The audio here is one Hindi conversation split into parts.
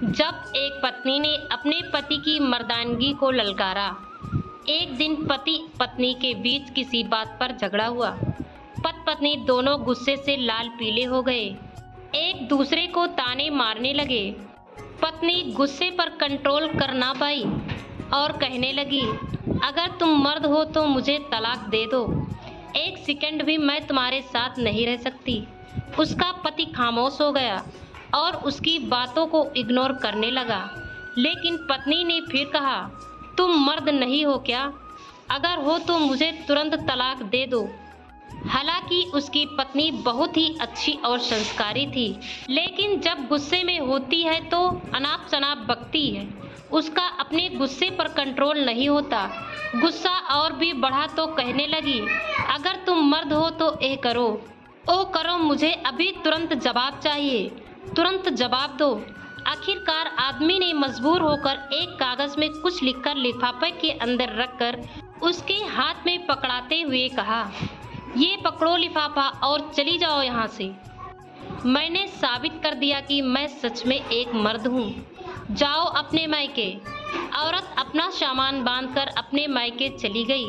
जब एक पत्नी ने अपने पति की मर्दानगी को ललकारा। एक दिन पति पत्नी के बीच किसी बात पर झगड़ा हुआ। पति पत्नी दोनों गुस्से से लाल पीले हो गए, एक दूसरे को ताने मारने लगे। पत्नी गुस्से पर कंट्रोल कर ना पाई और कहने लगी, अगर तुम मर्द हो तो मुझे तलाक दे दो, एक सेकंड भी मैं तुम्हारे साथ नहीं रह सकती। उसका पति खामोश हो गया और उसकी बातों को इग्नोर करने लगा। लेकिन पत्नी ने फिर कहा, तुम मर्द नहीं हो क्या? अगर हो तो मुझे तुरंत तलाक दे दो। हालांकि उसकी पत्नी बहुत ही अच्छी और संस्कारी थी, लेकिन जब गुस्से में होती है तो अनाप शनाप बकती है। उसका अपने गुस्से पर कंट्रोल नहीं होता। गुस्सा और भी बढ़ा तो कहने लगी, अगर तुम मर्द हो तो ये करो, ओ करो, मुझे अभी तुरंत जवाब चाहिए, तुरंत जवाब दो। आखिरकार आदमी ने मजबूर होकर एक कागज में कुछ लिखकर लिफाफे के अंदर रखकर उसके हाथ में पकड़ाते हुए कहा, ये पकड़ो लिफाफा और चली जाओ यहाँ से। मैंने साबित कर दिया कि मैं सच में एक मर्द हूँ। जाओ अपने मायके। औरत अपना सामान बांधकर अपने मायके चली गई।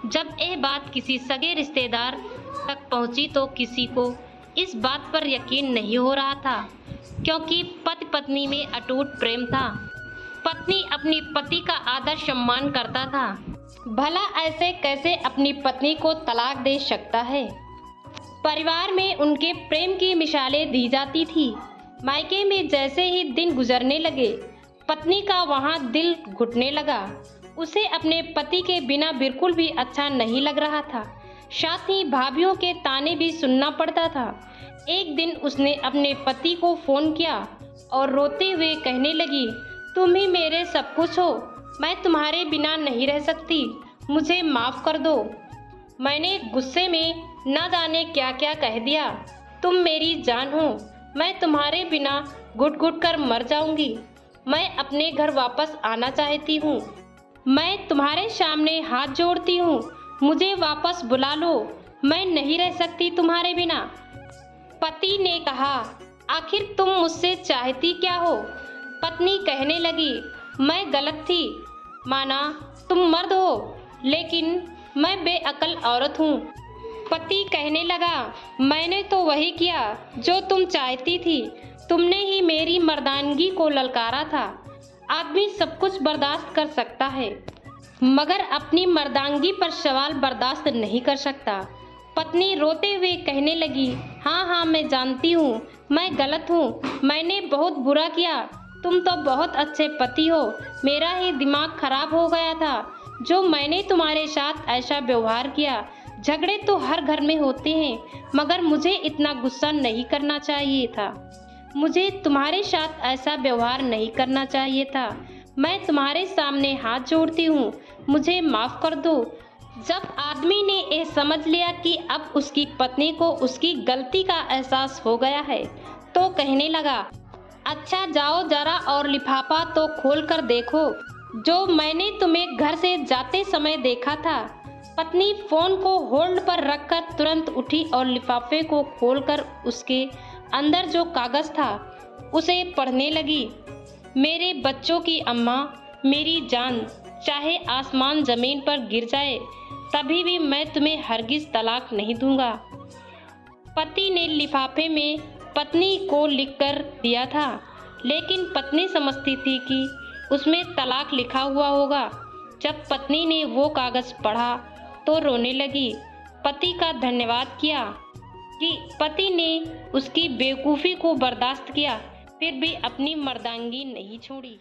जब यह बात किसी सगे रिश्तेदार तक पहुंची तो किसी को इस बात पर यकीन नहीं हो रहा था, क्योंकि पति पत्नी में अटूट प्रेम था। पत्नी अपनी पति का आदर सम्मान करता था। भला ऐसे कैसे अपनी पत्नी को तलाक दे सकता है? परिवार में उनके प्रेम की मिसालें दी जाती थी। मायके में जैसे ही दिन गुजरने लगे, पत्नी का वहां दिल घुटने लगा। उसे अपने पति के बिना बिल्कुल भी अच्छा नहीं लग रहा था। साथ ही भाभीियों के ताने भी सुनना पड़ता था। एक दिन उसने अपने पति को फोन किया और रोते हुए कहने लगी, तुम ही मेरे सब कुछ हो, मैं तुम्हारे बिना नहीं रह सकती, मुझे माफ कर दो। मैंने गुस्से में न जाने क्या क्या कह दिया। तुम मेरी जान हो, मैं तुम्हारे बिना घुट घुट कर मर जाऊंगी। मैं अपने घर वापस आना चाहती हूँ। मैं तुम्हारे सामने हाथ जोड़ती हूँ, मुझे वापस बुला लो, मैं नहीं रह सकती तुम्हारे बिना। पति ने कहा, आखिर तुम मुझसे चाहती क्या हो? पत्नी कहने लगी, मैं गलत थी, माना तुम मर्द हो, लेकिन मैं बेअकल औरत हूँ। पति कहने लगा, मैंने तो वही किया जो तुम चाहती थी, तुमने ही मेरी मर्दानगी को ललकारा था। आदमी सब कुछ बर्दाश्त कर सकता है, मगर अपनी मर्दानगी पर सवाल बर्दाश्त नहीं कर सकता। पत्नी रोते हुए कहने लगी, हाँ हाँ मैं जानती हूँ, मैं गलत हूँ, मैंने बहुत बुरा किया। तुम तो बहुत अच्छे पति हो, मेरा ही दिमाग खराब हो गया था जो मैंने तुम्हारे साथ ऐसा व्यवहार किया। झगड़े तो हर घर में होते हैं, मगर मुझे इतना गुस्सा नहीं करना चाहिए था। मुझे तुम्हारे साथ ऐसा व्यवहार नहीं करना चाहिए था। मैं तुम्हारे सामने हाथ जोड़ती हूँ, मुझे माफ कर दो। जब आदमी ने ये समझ लिया कि अब उसकी पत्नी को उसकी गलती का एहसास हो गया है, तो कहने लगा, अच्छा जाओ जरा और लिफाफा तो खोल कर देखो जो मैंने तुम्हें घर से जाते समय देखा था। पत्नी फोन को होल्ड पर रखकर तुरंत उठी और लिफाफे को खोलकर उसके अंदर जो कागज था उसे पढ़ने लगी। मेरे बच्चों की अम्मा, मेरी जान, चाहे आसमान जमीन पर गिर जाए तभी भी मैं तुम्हें हरगिज तलाक नहीं दूंगा। पति ने लिफाफे में पत्नी को लिखकर दिया था, लेकिन पत्नी समझती थी कि उसमें तलाक लिखा हुआ होगा। जब पत्नी ने वो कागज पढ़ा तो रोने लगी। पति का धन्यवाद किया कि पति ने उसकी बेवकूफ़ी को बर्दाश्त किया, फिर भी अपनी मर्दानगी नहीं छोड़ी।